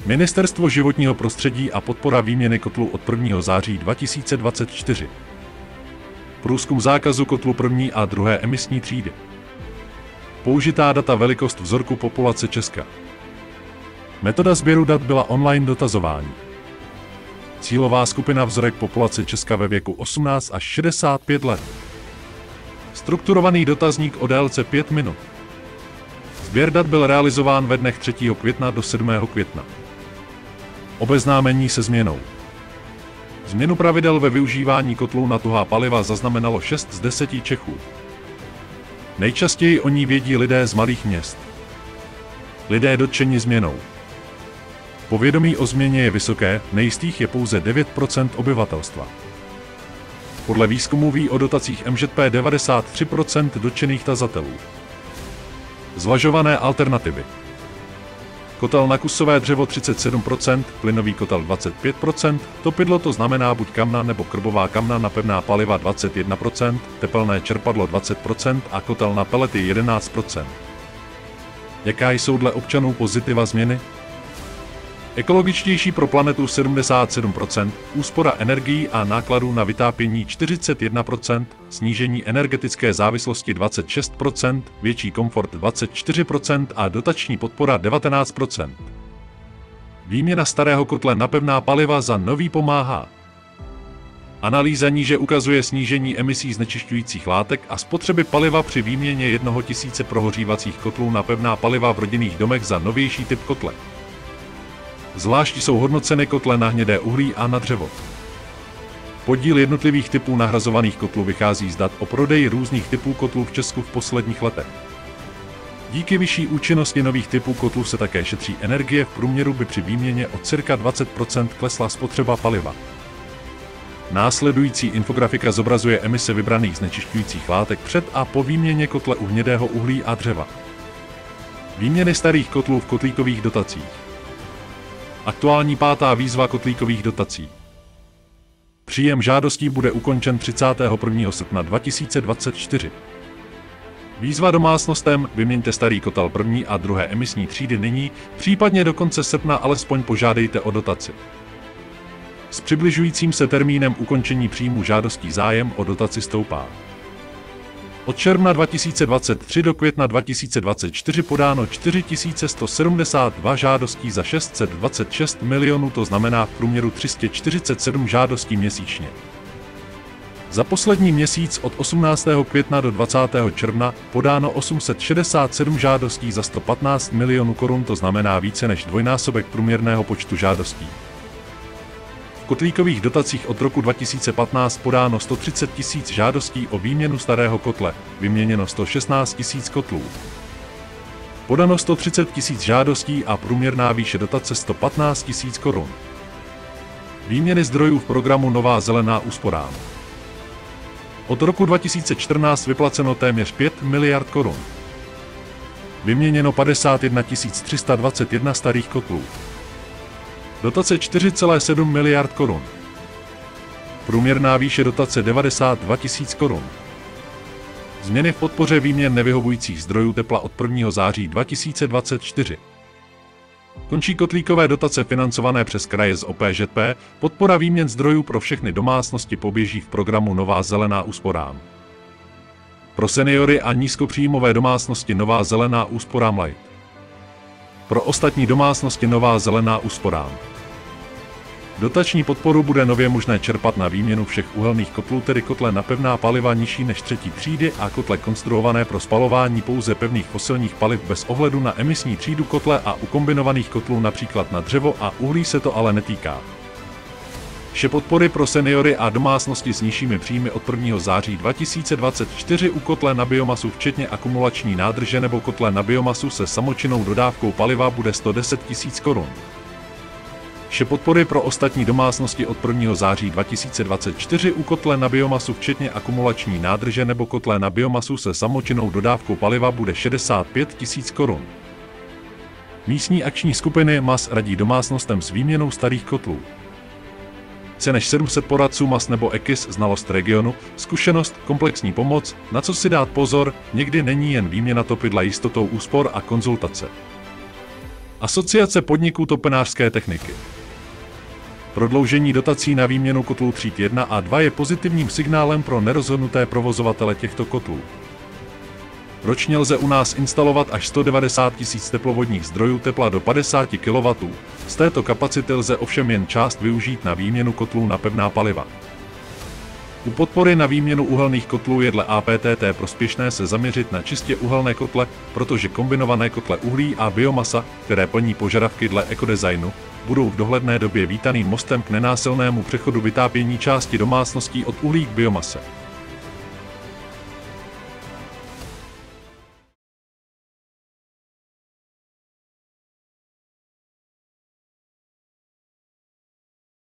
Ministerstvo životního prostředí a podpora výměny kotlů od 1. září 2024. Průzkum zákazu kotlu první a druhé emisní třídy. Použitá data velikost vzorku populace Česka. Metoda sběru dat byla online dotazování. Cílová skupina vzorek populace Česka ve věku 18 až 65 let. Strukturovaný dotazník o délce 5 minut. Sběr dat byl realizován ve dnech 3. května do 7. května. Obeznámení se změnou. Změnu pravidel ve využívání kotlů na tuhá paliva zaznamenalo 6 z 10 Čechů. Nejčastěji o ní vědí lidé z malých měst. Lidé dotčeni změnou. Povědomí o změně je vysoké, nejistých je pouze 9% obyvatelstva. Podle výzkumu ví o dotacích MŽP 93% dotčených tazatelů. Zvažované alternativy. Kotel na kusové dřevo 37%, plynový kotel 25%, topidlo to znamená buď kamna nebo krbová kamna na pevná paliva 21%, tepelné čerpadlo 20% a kotel na pelety 11%. Jaká jsou dle občanů pozitiva změny? Ekologičtější pro planetu 77%, úspora energií a nákladů na vytápění 41%, snížení energetické závislosti 26%, větší komfort 24% a dotační podpora 19%. Výměna starého kotle na pevná paliva za nový pomáhá. Analýza níže ukazuje snížení emisí znečišťujících látek a spotřeby paliva při výměně 1 000 prohořívacích kotlů na pevná paliva v rodinných domech za novější typ kotle. Zvlášť jsou hodnoceny kotle na hnědé uhlí a na dřevo. Podíl jednotlivých typů nahrazovaných kotlů vychází z dat o prodeji různých typů kotlů v Česku v posledních letech. Díky vyšší účinnosti nových typů kotlů se také šetří energie, v průměru by při výměně o cirka 20% klesla spotřeba paliva. Následující infografika zobrazuje emise vybraných znečišťujících látek před a po výměně kotle u hnědého uhlí a dřeva. Výměny starých kotlů v kotlíkových dotacích. Aktuální 5. výzva kotlíkových dotací. Příjem žádostí bude ukončen 31. srpna 2024. Výzva domácnostem: vyměňte starý kotel první a druhé emisní třídy nyní, případně do konce srpna alespoň požádejte o dotaci. S přibližujícím se termínem ukončení příjmu žádostí zájem o dotaci stoupá. Od června 2023 do května 2024 podáno 4172 žádostí za 626 milionů, to znamená v průměru 347 žádostí měsíčně. Za poslední měsíc od 18. května do 20. června podáno 867 žádostí za 115 milionů korun, to znamená více než dvojnásobek průměrného počtu žádostí. V kotlíkových dotacích od roku 2015 podáno 130 000 žádostí o výměnu starého kotle, vyměněno 116 000 kotlů. Podano 130 000 žádostí a průměrná výše dotace 115 000 korun. Výměny zdrojů v programu Nová zelená úsporám. Od roku 2014 vyplaceno téměř 5 miliard korun. Vyměněno 51 321 starých kotlů. Dotace 4,7 miliard korun. Průměrná výše dotace 92 000 korun. Změny v podpoře výměn nevyhovujících zdrojů tepla od 1. září 2024. Končí kotlíkové dotace financované přes kraje z OPŽP, podpora výměn zdrojů pro všechny domácnosti poběží v programu Nová zelená úsporám. Pro seniory a nízkopříjmové domácnosti Nová zelená úsporám Light. Pro ostatní domácnosti Nová zelená úsporám. Dotační podporu bude nově možné čerpat na výměnu všech uhelných kotlů, tedy kotle na pevná paliva nižší než 3. třídy a kotle konstruované pro spalování pouze pevných fosilních paliv bez ohledu na emisní třídu kotle, a u kombinovaných kotlů například na dřevo a uhlí se to ale netýká. Vše podpory pro seniory a domácnosti s nižšími příjmy od 1. září 2024 u kotle na biomasu včetně akumulační nádrže nebo kotle na biomasu se samočinnou dodávkou paliva bude 110 000 korun. Vše podpory pro ostatní domácnosti od 1. září 2024 u kotle na biomasu včetně akumulační nádrže nebo kotle na biomasu se samočinnou dodávkou paliva bude 65 000 korun. Místní akční skupiny MAS radí domácnostem s výměnou starých kotlů. Více než 700 poradců MAS nebo EKIS, znalost regionu, zkušenost, komplexní pomoc, na co si dát pozor, někdy není jen výměna topidla jistotou úspor a konzultace. Asociace podniků topenářské techniky. Prodloužení dotací na výměnu kotlů tříd 1 a 2 je pozitivním signálem pro nerozhodnuté provozovatele těchto kotlů. Ročně lze u nás instalovat až 190 000 teplovodních zdrojů tepla do 50 kW. Z této kapacity lze ovšem jen část využít na výměnu kotlů na pevná paliva. U podpory na výměnu uhelných kotlů je dle APTT prospěšné se zaměřit na čistě uhelné kotle, protože kombinované kotle uhlí a biomasa, které plní požadavky dle ekodesignu, budou v dohledné době vítaným mostem k nenásilnému přechodu vytápění části domácností od uhlí k biomase.